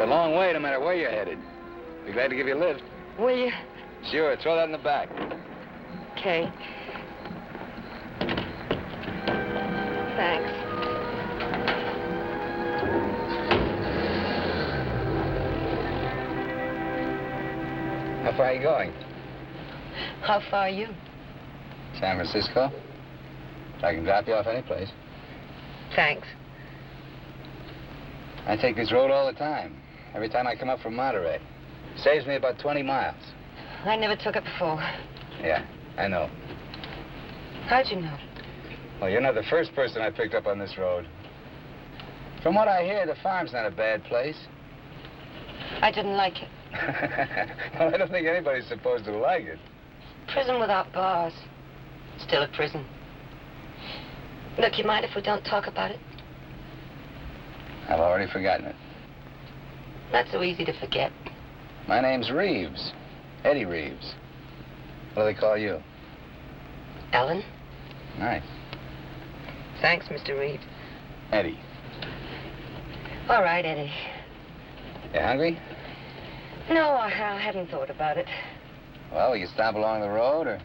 a long way no matter where you're headed. Be glad to give you a lift. Will you? Sure, throw that in the back. Okay. Thanks. How far are you going? How far are you? San Francisco. I can drop you off any place. Thanks. I take this road all the time. Every time I come up from Monterey. Saves me about 20 miles. I never took it before. Yeah, I know. How'd you know? Well, you're not the first person I picked up on this road. From what I hear, the farm's not a bad place. I didn't like it. Well, I don't think anybody's supposed to like it. Prison without bars. Still a prison. Look, you mind if we don't talk about it? I've already forgotten it. Not so easy to forget. My name's Reeves. Eddie Reeves. What do they call you? Ellen? Nice. Thanks, Mr. Reeves. Eddie. All right, Eddie. You hungry? No, I hadn't thought about it. Well, we can stop along the road, or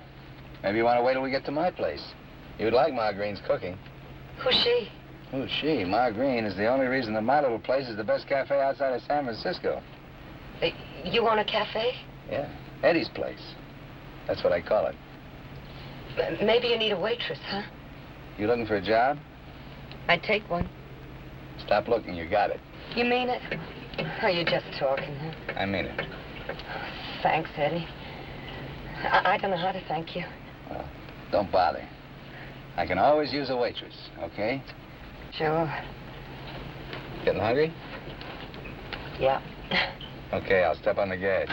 maybe you want to wait till we get to my place. You'd like Ma Green's cooking. Who's she? Who's she? Ma Green is the only reason that my little place is the best cafe outside of San Francisco. You own a cafe? Yeah, Eddie's place. That's what I call it. Maybe you need a waitress, huh? You looking for a job? I'd take one. Stop looking, you got it. You mean it? Or you just talking, huh? I mean it. Thanks, Eddie. I don't know how to thank you. Well, don't bother. I can always use a waitress, okay? Sure. Getting hungry? Yeah. Okay, I'll step on the gas.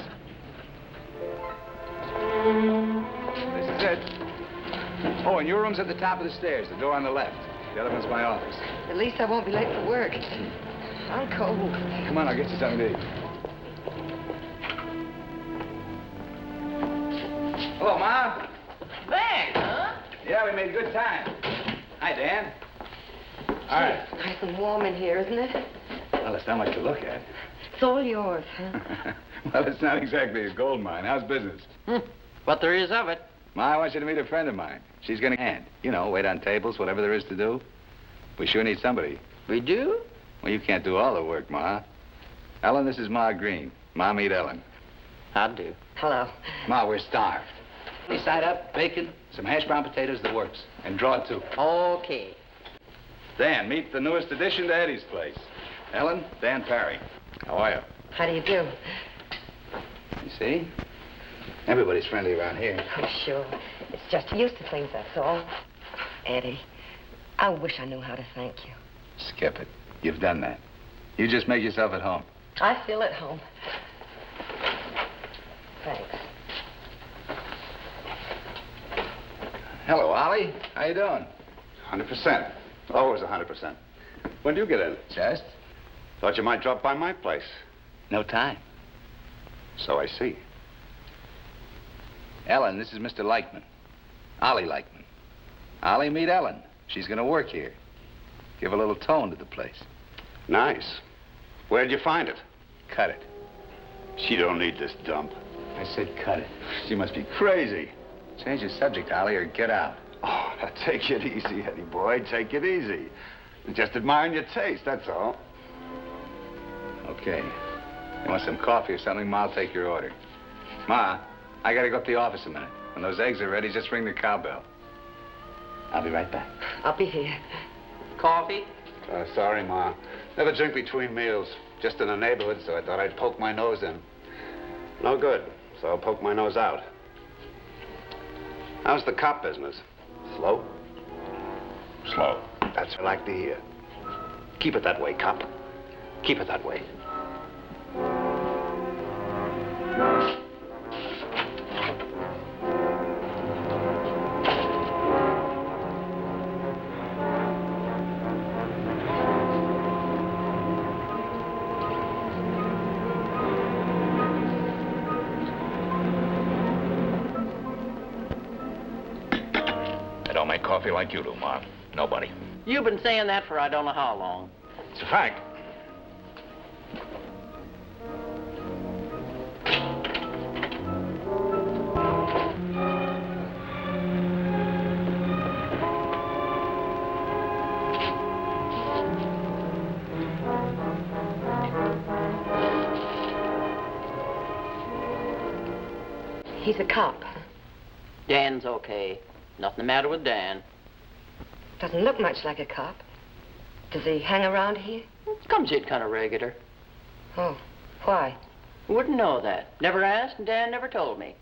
This is it. Oh, and your room's at the top of the stairs, the door on the left. The other one's my office. At least I won't be late for work. I'm cold. Come on, I'll get you something to eat. Hello, Ma. Thanks, huh? Yeah, we made good time. Hi, Dan. All right. Nice and warm in here, isn't it? Well, it's not much to look at. It's all yours, huh? Well, it's not exactly a gold mine. How's business? What there is of it. Ma, I want you to meet a friend of mine. She's gonna hand. You know, wait on tables, whatever there is to do. We sure need somebody. We do? Well, you can't do all the work, Ma. Ellen, this is Ma Green. Ma, meet Ellen. I do. Hello. Ma, we're starved. Any side up, bacon, some hash brown potatoes, the works. And draw two. Okay. Dan, meet the newest addition to Eddie's place. Ellen, Dan Parry. How are you? How do you do? You see? Everybody's friendly around here. Oh, sure. It's just used to things, that's all. Eddie, I wish I knew how to thank you. Skip it. You've done that. You just make yourself at home. I feel at home. Thanks. Hello, Ollie. How you doing? 100%. Always 100%. When do you get in? Just? Thought you might drop by my place. No time. So I see. Ellen, this is Mr. Leichman. Ollie Leichman. Ollie, meet Ellen. She's gonna work here. Give a little tone to the place. Nice. Where'd you find it? Cut it. She don't need this dump. I said cut it. She must be crazy. Change the subject, Ollie, or get out. Oh, now take it easy, Eddie boy. Take it easy. Just admiring your taste, that's all. Okay. You want some coffee or something? Ma'll take your order. Ma, I gotta go up to the office a minute. When those eggs are ready, just ring the cowbell. I'll be right back. I'll be here. Coffee? Sorry, Ma. Never drink between meals. Just in the neighborhood, so I thought I'd poke my nose in. No good, so I'll poke my nose out. How's the cop business? Slow? Slow. That's what I like to hear. Keep it that way, cop. Keep it that way. I don't make coffee like you do, Ma. Nobody. You've been saying that for I don't know how long. It's a fact. He's a cop. Dan's okay. Nothing the matter with Dan. Doesn't look much like a cop. Does he hang around here? Comes in kind of regular. Oh, why? Wouldn't know that. Never asked, and Dan never told me.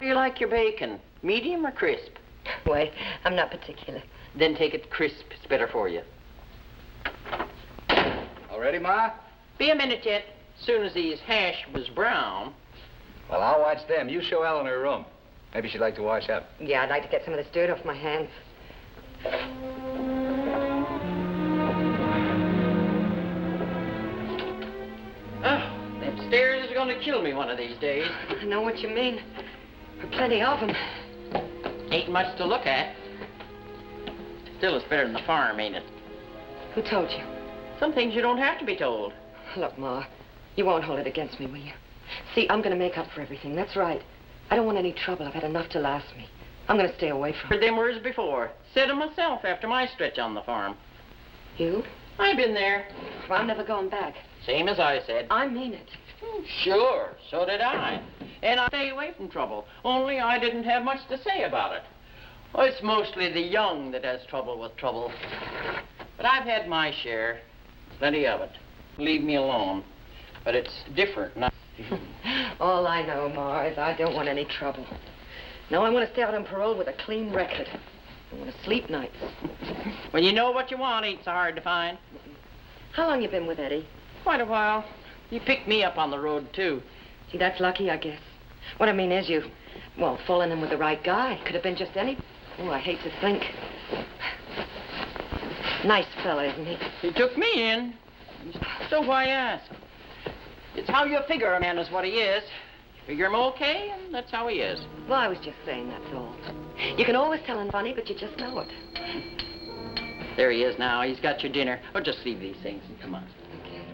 Do you like your bacon, medium or crisp? Wait, I'm not particular. Then take it crisp. It's better for you. All ready, Ma? Be a minute yet. Soon as these hash was brown. Well, I'll watch them. You show Ellen her room. Maybe she'd like to wash up. Yeah, I'd like to get some of this dirt off my hands. Oh, them stairs is going to kill me one of these days. I know what you mean. There are plenty of them. Ain't much to look at. Still, it's better than the farm, ain't it? Who told you? Some things you don't have to be told. Look, Ma, you won't hold it against me, will you? See, I'm going to make up for everything. That's right. I don't want any trouble. I've had enough to last me. I'm going to stay away from Heard it. them words before. Said 'em myself after my stretch on the farm. You? I've been there. Well, I'm never going back. Same as I said. I mean it. Sure, so did I. And I stay away from trouble. Only I didn't have much to say about it. Well, it's mostly the young that has trouble with trouble. But I've had my share. Plenty of it. Leave me alone. But it's different now. All I know, Ma, is I don't want any trouble. No, I want to stay out on parole with a clean record. I want to sleep nights. When you know what you want, ain't so hard to find. How long you been with Eddie? Quite a while. He picked me up on the road, too. Gee, that's lucky, I guess. What I mean is you, well, fallen in with the right guy. Could have been just any... Oh, I hate to think. Nice fella, isn't he? He took me in. So why ask? It's how you figure a man is what he is. Figure him okay, and that's how he is. Well, I was just saying, that's all. You can always tell him funny, but you just know it. There he is now. He's got your dinner. Or just leave these things and come on. Okay.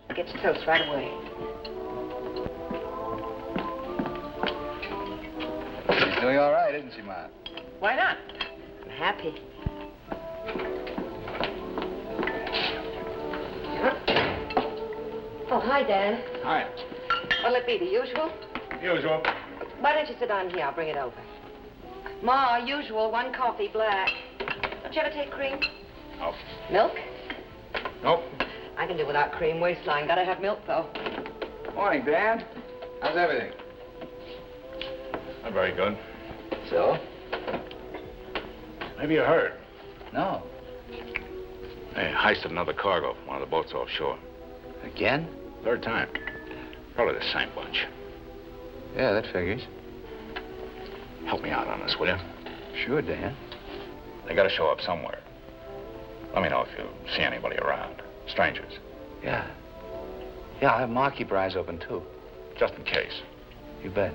I'll get your toast right away. She's doing all right, isn't she, Ma? Why not? I'm happy. Oh, hi, Dan. Hi. What'll it be, the usual? Usual. Why don't you sit down here? I'll bring it over. Ma, usual, 1 coffee, black. Don't you ever take cream? Nope. Milk? Nope. I can do without cream. Waistline. Gotta have milk, though. Morning, Dan. How's everything? Not very good. So? Maybe you heard. No. They heisted another cargo from one of the boats offshore. Again? 3rd time. Probably the same bunch. Yeah, that figures. Help me out on this, will you? Sure, Dan. They gotta show up somewhere. Let me know if you see anybody around. Strangers. Yeah. Yeah, I'll have Ma keep her eyes open, too. Just in case. You bet.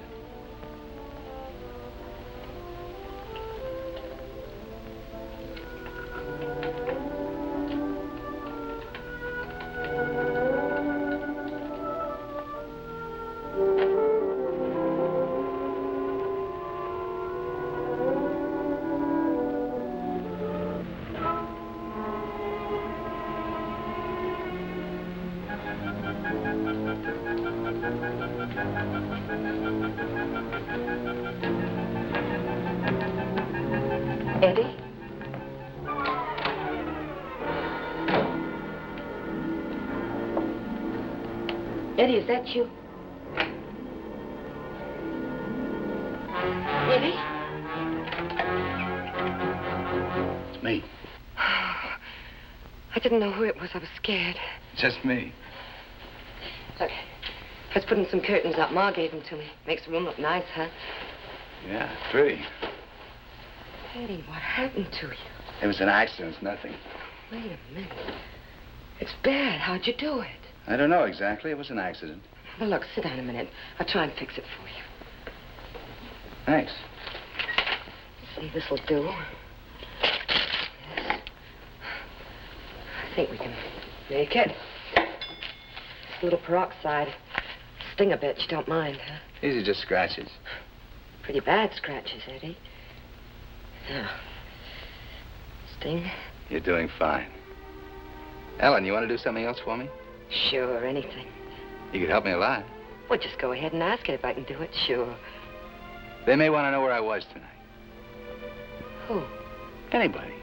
Eddie? Eddie, is that you? Eddie? It's me. I didn't know who it was. I was scared. Just me. Look, I was putting some curtains up. Ma gave them to me. Makes the room look nice, huh? Yeah, pretty. Eddie, what happened to you? It was an accident, it's nothing. Wait a minute. It's bad. How'd you do it? I don't know exactly. It was an accident. Well, look, sit down a minute. I'll try and fix it for you. Thanks. See, this'll do. Yes. I think we can make it. A little peroxide. Sting a bit. You don't mind, huh? These are just scratches. Pretty bad scratches, Eddie. Now, sting? You're doing fine. Ellen, you want to do something else for me? Sure, anything. You could help me a lot. Well, just go ahead and ask it if I can do it. Sure. They may want to know where I was tonight. Who? Anybody.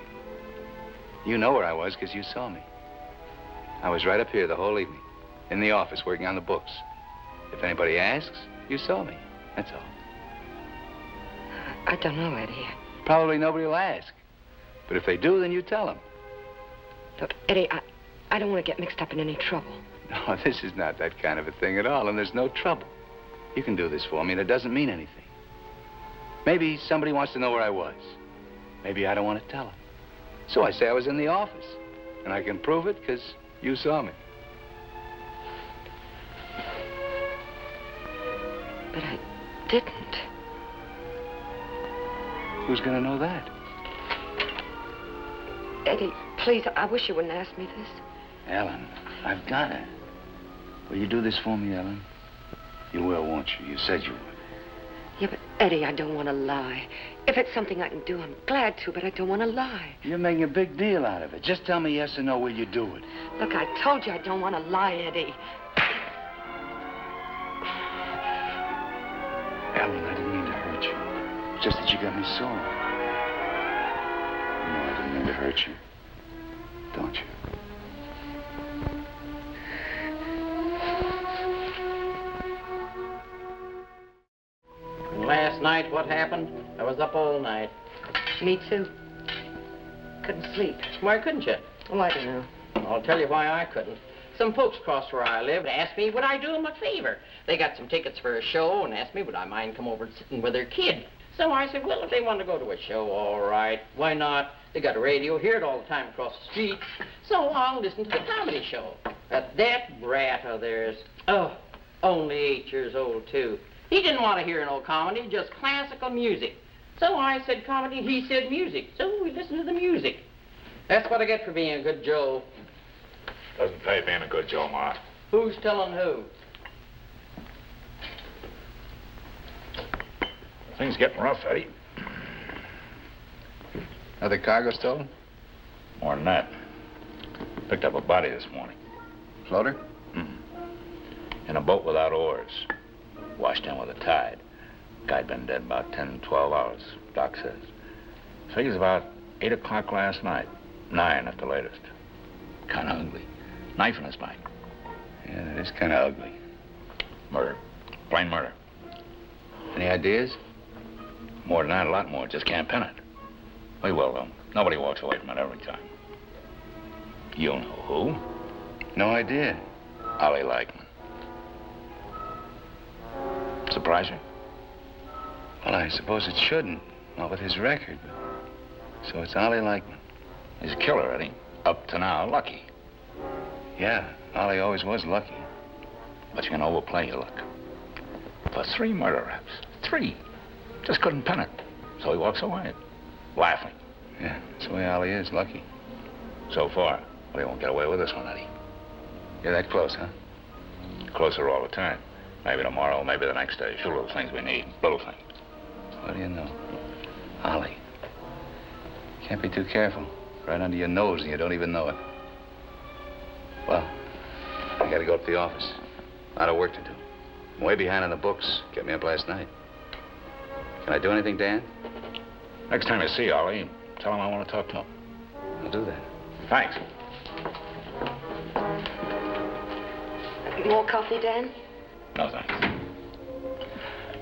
You know where I was because you saw me. I was right up here the whole evening, in the office, working on the books. If anybody asks, you saw me. That's all. I don't know, Eddie. Probably nobody will ask. But if they do, then you tell them. Look, Eddie, I don't want to get mixed up in any trouble. No, this is not that kind of a thing at all, and there's no trouble. You can do this for me, and it doesn't mean anything. Maybe somebody wants to know where I was. Maybe I don't want to tell them. So I say I was in the office, and I can prove it because you saw me. But I didn't. Who's going to know that? Eddie, please, I wish you wouldn't ask me this. Ellen, I've got it. Will you do this for me, Ellen? You will, won't you? You said you would. Yeah, but Eddie, I don't want to lie. If it's something I can do, I'm glad to, but I don't want to lie. You're making a big deal out of it. Just tell me yes or no, will you do it? Look, I told you I don't want to lie, Eddie. Ellen, I didn't mean to hurt you. It's just that you got me sore. No, I didn't mean to hurt you. Don't you? Last night, what happened? I was up all night. Me too. Couldn't sleep. Why couldn't you? Oh, I don't know. I'll tell you why I couldn't. Some folks across where I live asked me would I do them a favor. They got some tickets for a show and asked me would I mind come over and sitting with their kid. So I said, well, if they want to go to a show, all right. Why not? They got a radio, hear it all the time across the street. So I'll listen to the comedy show. That brat of theirs, oh, only 8 years old, too. He didn't want to hear no comedy, just classical music. So I said comedy, he said music. So we listened to the music. That's what I get for being a good Joe. Doesn't pay being a good Joe, Ma. Who's telling who? Things getting rough, Eddie. Another cargo stolen? More than that. Picked up a body this morning. Floater? In a boat without oars. Washed in with the tide. Guy'd been dead about 10, 12 hours, Doc says. Figures about 8 o'clock last night. 9 at the latest. Kind of ugly. Knife in his back. Yeah, that is kind of ugly. Murder. Plain murder. Any ideas? More than that, a lot more. Just can't pin it. We will, though. Nobody walks away from it every time. You know who? No idea. Ollie Lackman. Surprise you? Well, I suppose it shouldn't. Not with his record. So it's Ollie Lackman. He's a killer, Eddie. Up to now, lucky. Yeah, Ollie always was lucky. But you can overplay your luck. For 3 murder raps. 3. Just couldn't pin it. So he walks away. Laughing. Yeah, that's the way Ollie is, lucky. So far. But he won't get away with this one, Eddie. You're that close, huh? Closer all the time. Maybe tomorrow, maybe the next day. Sure, little things we need. Little things. What do you know? Ollie. Can't be too careful. Right under your nose and you don't even know it. Well, I gotta go up to the office. A lot of work to do. I'm way behind on the books. Kept me up last night. Can I do anything, Dan? Next time you see Ollie, tell him I want to talk to him. I'll do that. Thanks. More coffee, Dan? No, thanks.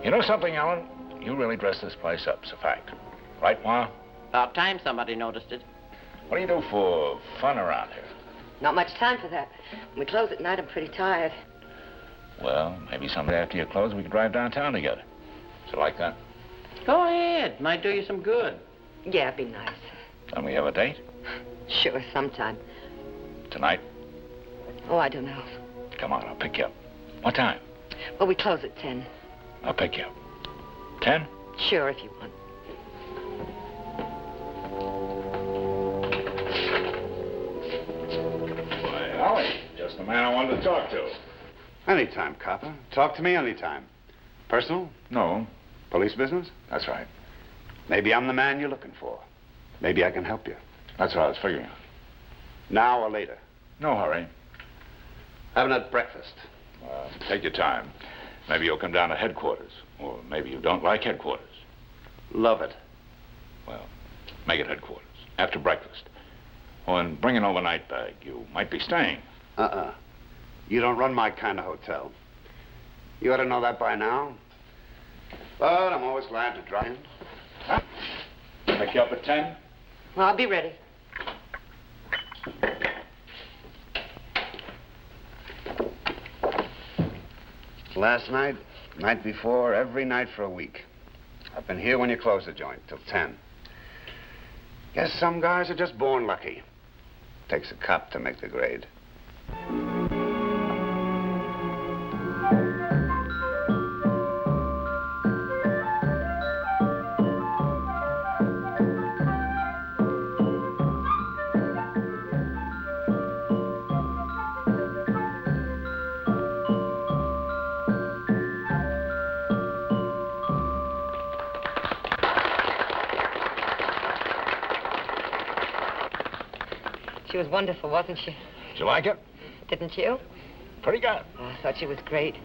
You know something, Ellen? You really dressed this place up, it's a fact. Right, Ma? About time somebody noticed it. What do you do for fun around here? Not much time for that. When we close at night, I'm pretty tired. Well, maybe someday after you close, we could drive downtown together. Is it like that? Go ahead. Might do you some good. Yeah, it'd be nice. Then we have a date? Sure, sometime. Tonight? Oh, I don't know. Come on, I'll pick you up. What time? Well, we close at 10. I'll pick you up. 10? Sure, if you want. Why, Ollie, just the man I wanted to talk to. Anytime, copper. Talk to me anytime. Personal? No, Police business? that's right. Maybe I'm the man you're looking for. Maybe I can help you. That's what I was figuring out. Now or later. No hurry. Haven't had breakfast. Take your time. Maybe you'll come down to headquarters. Or maybe you don't like headquarters. Love it. Well, make it headquarters. After breakfast. Oh, and bring an overnight bag. You might be staying. You don't run my kind of hotel. You ought to know that by now. But I'm always glad to drop in. Huh? Pick you up at 10? Well, I'll be ready. Last night, night before, every night for a week. I've been here when you close the joint, till 10. Guess some guys are just born lucky. Takes a cop to make the grade. She was wonderful, wasn't she? Did you like it? Didn't you? Pretty good. Oh, I thought she was great.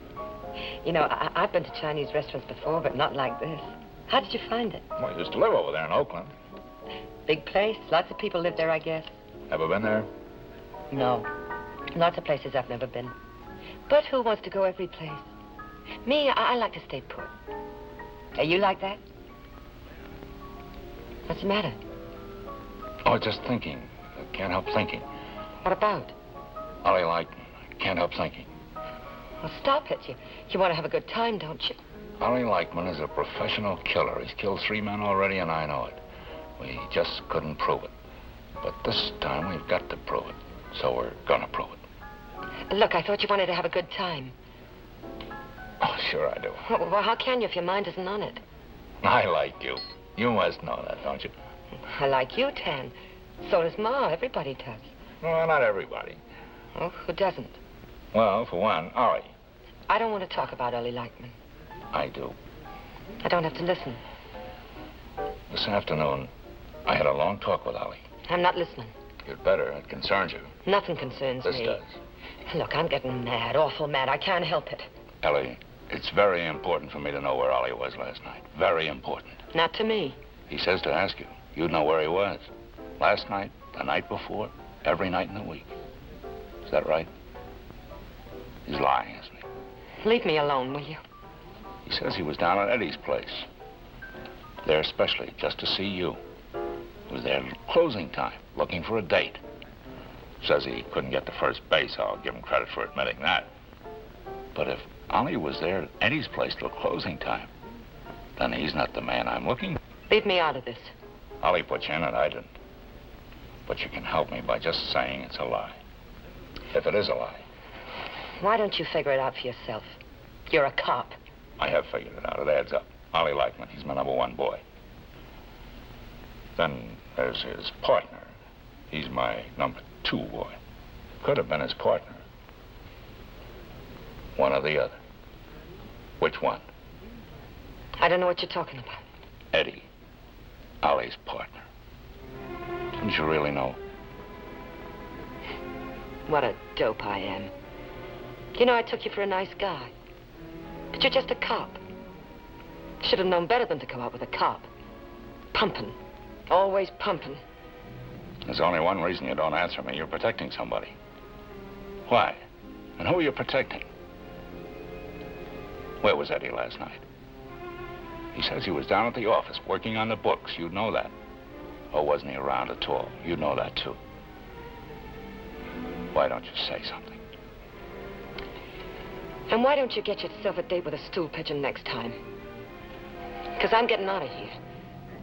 You know, I've been to Chinese restaurants before, but not like this. How did you find it? Well, I used to live over there in Oakland. Big place? Lots of people live there, I guess. Ever been there? No. Lots of places I've never been. But who wants to go every place? Me, I like to stay put. Are you like that? What's the matter? Oh, just thinking. I can't help thinking. What about? Ollie Lightman. I can't help thinking. Well, stop it. You want to have a good time, don't you? Ollie Lightman is a professional killer. He's killed 3 men already, and I know it. We just couldn't prove it. But this time, we've got to prove it. So we're gonna prove it. Look, I thought you wanted to have a good time. Oh, sure I do. Well, how can you if your mind isn't on it? I like you. You must know that, don't you? I like you, Tan. So does Ma. Everybody does. Well, not everybody. Oh, who doesn't? Well, for one, Ollie. I don't want to talk about Ollie Lightman. I do. I don't have to listen. This afternoon, I had a long talk with Ollie. I'm not listening. You'd better. It concerns you. Nothing concerns This me. does. Look, I'm getting mad, awful mad. I can't help it. Ellie, it's very important for me to know where Ollie was last night. Very important. Not to me. He says to ask you. You'd know where he was. Last night, the night before, every night in the week. Is that right? He's lying, isn't he? Leave me alone, will you? He says he was down at Eddie's place. There especially, just to see you. He was there at closing time, looking for a date. Says he couldn't get to first base. I'll give him credit for admitting that. But if Ollie was there at Eddie's place till closing time, then he's not the man I'm looking for. Leave me out of this. Ollie put you in it, I didn't. But you can help me by just saying it's a lie. If it is a lie. Why don't you figure it out for yourself? You're a cop. I have figured it out. It adds up. Ollie Lightman, he's my #1 boy. Then there's his partner. He's my #2 boy. Could have been his partner. One or the other. Which one? I don't know what you're talking about. Eddie. Ollie's partner. Didn't you really know? What a dope I am. You know, I took you for a nice guy. But you're just a cop. Should have known better than to go out with a cop. Pumping. Always pumping. There's only one reason you don't answer me. You're protecting somebody. Why? And who are you protecting? Where was Eddie last night? He says he was down at the office working on the books. You'd know that. Or wasn't he around at all? You'd know that, too. Why don't you say something? And why don't you get yourself a date with a stool pigeon next time? Because I'm getting out of here.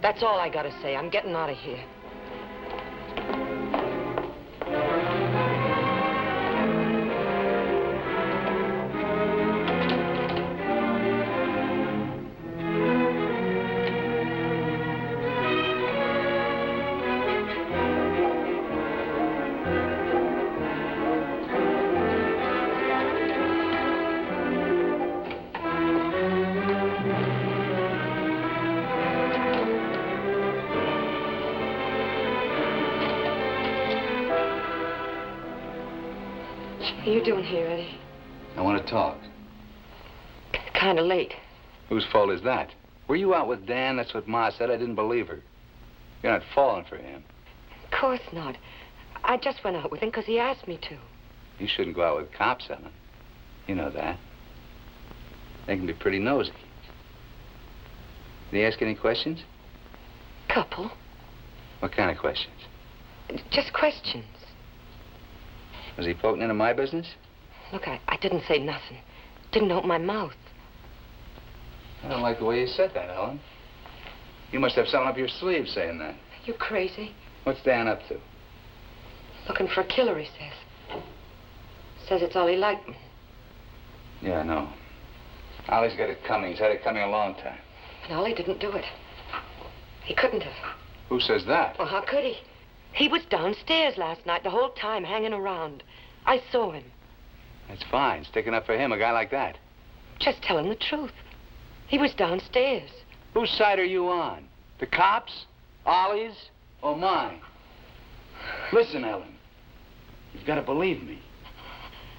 That's all I gotta say. I'm getting out of here. What are you doing here, Eddie? I want to talk. Kind of late. Whose fault is that? Were you out with Dan? That's what Ma said. I didn't believe her. You're not falling for him. Of course not. I just went out with him because he asked me to. You shouldn't go out with cops, Ellen. You know that. They can be pretty nosy. Did he ask any questions? Couple. What kind of questions? Just questions. Was he poking into my business? Look, I didn't say nothing. Didn't open my mouth. I don't like the way you said that, Ellen. You must have something up your sleeve saying that. You crazy? What's Dan up to? Looking for a killer, he says. Says it's all he liked. Yeah, I know. Ollie's got it coming. He's had it coming a long time. And Ollie didn't do it. He couldn't have. Who says that? Well, how could he? He was downstairs last night, the whole time, hanging around. I saw him. That's fine. Sticking up for him, a guy like that. Just telling the truth. He was downstairs. Whose side are you on? The cops? Ollie's? Or mine? Listen, Ellen. You've got to believe me.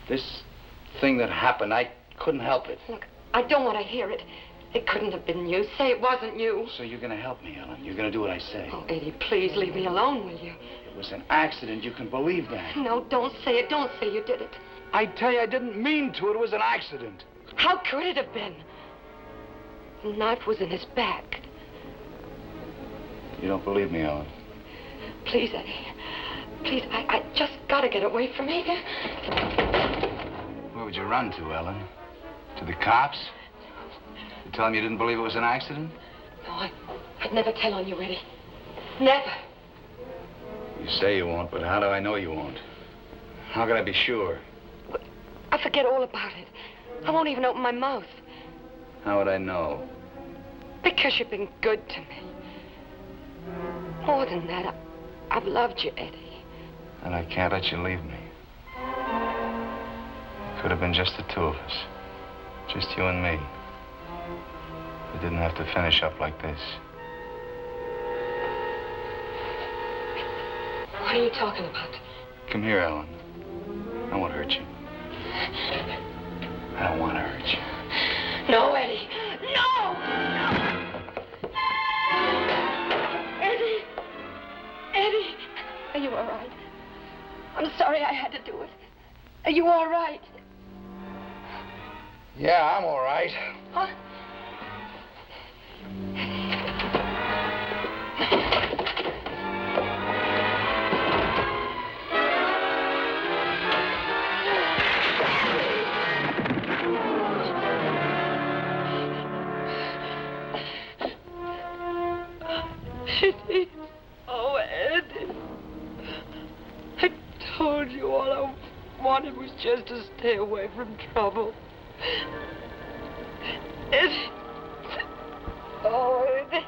This thing that happened, I couldn't help it. Look, I don't want to hear it. It couldn't have been you. Say it wasn't you. So you're going to help me, Ellen. You're going to do what I say. Oh, Eddie, please leave me alone, will you? It was an accident. You can believe that. No, don't say it. Don't say you did it. I tell you, I didn't mean to. It was an accident. How could it have been? The knife was in his back. You don't believe me, Ellen? Please, Eddie. Please, I just gotta get away from here. Where would you run to, Ellen? To the cops? You tell them you didn't believe it was an accident? No, I'd never tell on you, Eddie. Never. You say you won't, but how do I know you won't? How can I be sure? I forget all about it. I won't even open my mouth. How would I know? Because you've been good to me. More than that, I've loved you, Eddie. And I can't let you leave me. Could have been just the two of us. Just you and me. We didn't have to finish up like this. What are you talking about? Come here, Ellen. I won't hurt you. I don't want to hurt you. No, Eddie. No! Eddie! Eddie! Are you all right? I'm sorry I had to do it. Are you all right? Yeah, I'm all right. Huh? Eddie. Oh, Eddie. I told you all I wanted was just to stay away from trouble. Eddie. Oh, Eddie.